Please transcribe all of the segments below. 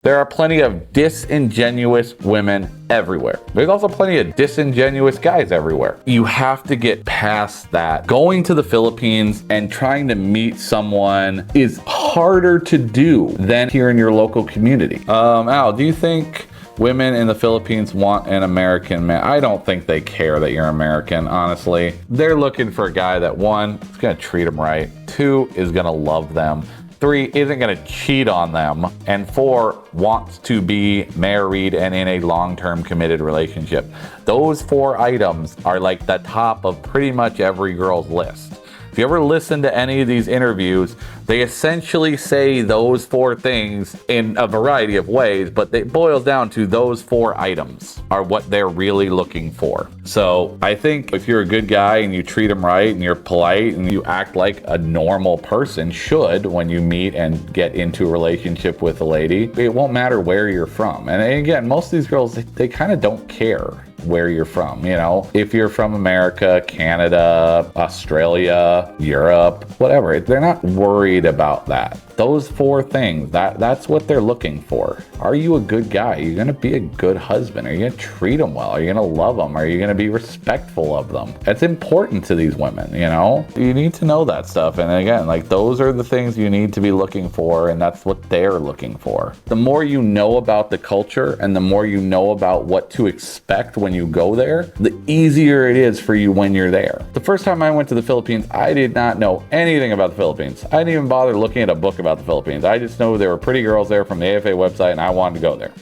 There are plenty of disingenuous women everywhere. There's also plenty of disingenuous guys everywhere. You have to get past that. Going to the Philippines and trying to meet someone is harder to do than here in your local community. Al, do you think women in the Philippines want an American man? I don't think they care that you're American, honestly. They're looking for a guy that, one, is gonna treat them right, two, is gonna love them, three, isn't going to cheat on them, and four, wants to be married and in a long-term committed relationship. Those four items are like the top of pretty much every girl's list. If you ever listen to any of these interviews, they essentially say those four things in a variety of ways, but it boils down to those four items are what they're really looking for. So I think if you're a good guy and you treat them right and you're polite and you act like a normal person should when you meet and get into a relationship with a lady, it won't matter where you're from. And again, most of these girls, they kind of don't care where you're from. You know, if you're from America, Canada, Australia, Europe, whatever, they're not worried about that. Those four things, that's what they're looking for. Are you a good guy? Are you going to be a good husband? Are you going to treat them well? Are you going to love them? Are you going to be respectful of them? It's important to these women, you know? You need to know that stuff. And again, like, those are the things you need to be looking for, and that's what they're looking for. The more you know about the culture and the more you know about what to expect when you go there, the easier it is for you when you're there. The first time I went to the Philippines, I did not know anything about the Philippines. I didn't even bother looking at a book about the Philippines. I just know there were pretty girls there from the AFA website, and I wanted to go there.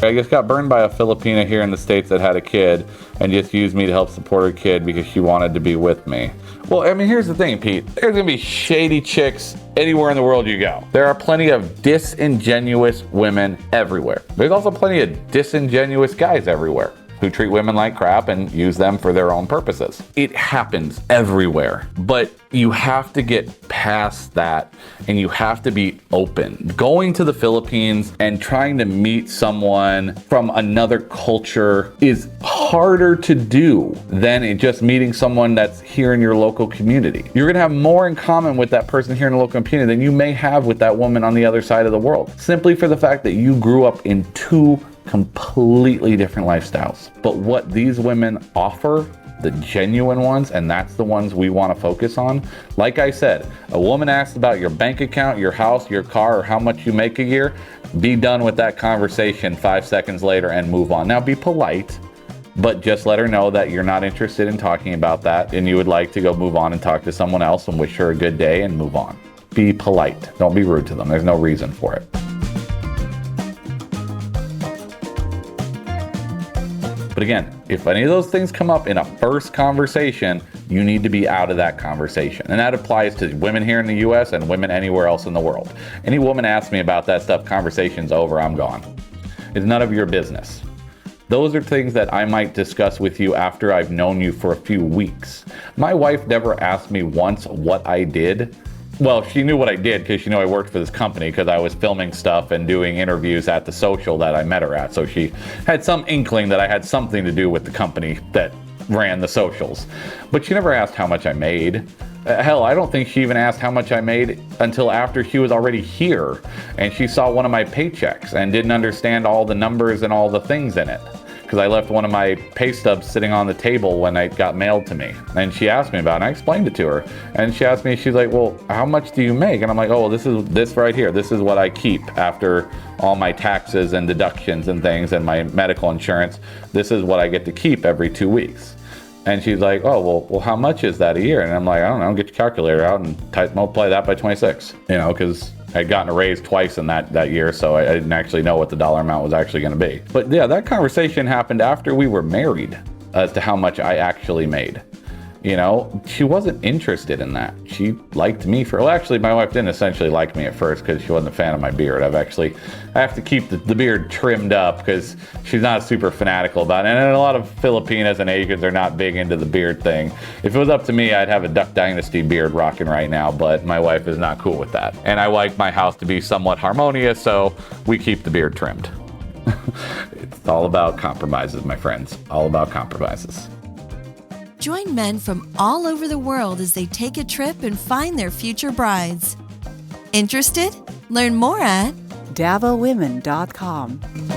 I just got burned by a Filipina here in the States that had a kid and just used me to help support her kid because she wanted to be with me. Well, I mean, here's the thing, Pete. There's gonna be shady chicks anywhere in the world you go. There are plenty of disingenuous women everywhere. There's also plenty of disingenuous guys everywhere who treat women like crap and use them for their own purposes. It happens everywhere, but you have to get past that and you have to be open. Going to the Philippines and trying to meet someone from another culture is harder to do than just meeting someone that's here in your local community. You're gonna have more in common with that person here in the local community than you may have with that woman on the other side of the world, simply for the fact that you grew up in two completely different lifestyles. But what these women offer, the genuine ones, and that's the ones we want to focus on. Like I said, a woman asks about your bank account, your house, your car, or how much you make a year, be done with that conversation 5 seconds later and move on. Now, be polite, but just let her know that you're not interested in talking about that and you would like to go move on and talk to someone else and wish her a good day and move on. Be polite. Don't be rude to them. There's no reason for it. But again, if any of those things come up in a first conversation, you need to be out of that conversation. And that applies to women here in the US and women anywhere else in the world. Any woman asks me about that stuff, conversation's over, I'm gone. It's none of your business. Those are things that I might discuss with you after I've known you for a few weeks. My wife never asked me once what I did. Well, she knew what I did because she knew I worked for this company because I was filming stuff and doing interviews at the social that I met her at. So she had some inkling that I had something to do with the company that ran the socials. But she never asked how much I made. Hell, I don't think she even asked how much I made until after she was already here and she saw one of my paychecks and didn't understand all the numbers and all the things in it. Because I left one of my pay stubs sitting on the table when it got mailed to me. And she asked me about it, and I explained it to her. And she asked me, she's like, well, how much do you make? And I'm like, oh, well, this is this right here. This is what I keep after all my taxes and deductions and things and my medical insurance. This is what I get to keep every 2 weeks. And she's like, oh, well, how much is that a year? And I'm like, I don't know, get your calculator out and multiply that by 26. You know, because I'd gotten a raise twice in that year, so I didn't actually know what the dollar amount was actually going to be. But yeah, that conversation happened after we were married as to how much I actually made. You know, she wasn't interested in that. She liked me well, actually, my wife didn't essentially like me at first because she wasn't a fan of my beard. I have to keep the beard trimmed up because she's not super fanatical about it. And a lot of Filipinas and Asians are not big into the beard thing. If it was up to me, I'd have a Duck Dynasty beard rocking right now, but my wife is not cool with that. And I like my house to be somewhat harmonious, so we keep the beard trimmed. It's all about compromises, my friends. All about compromises. Join men from all over the world as they take a trip and find their future brides. Interested? Learn more at DavoWomen.com.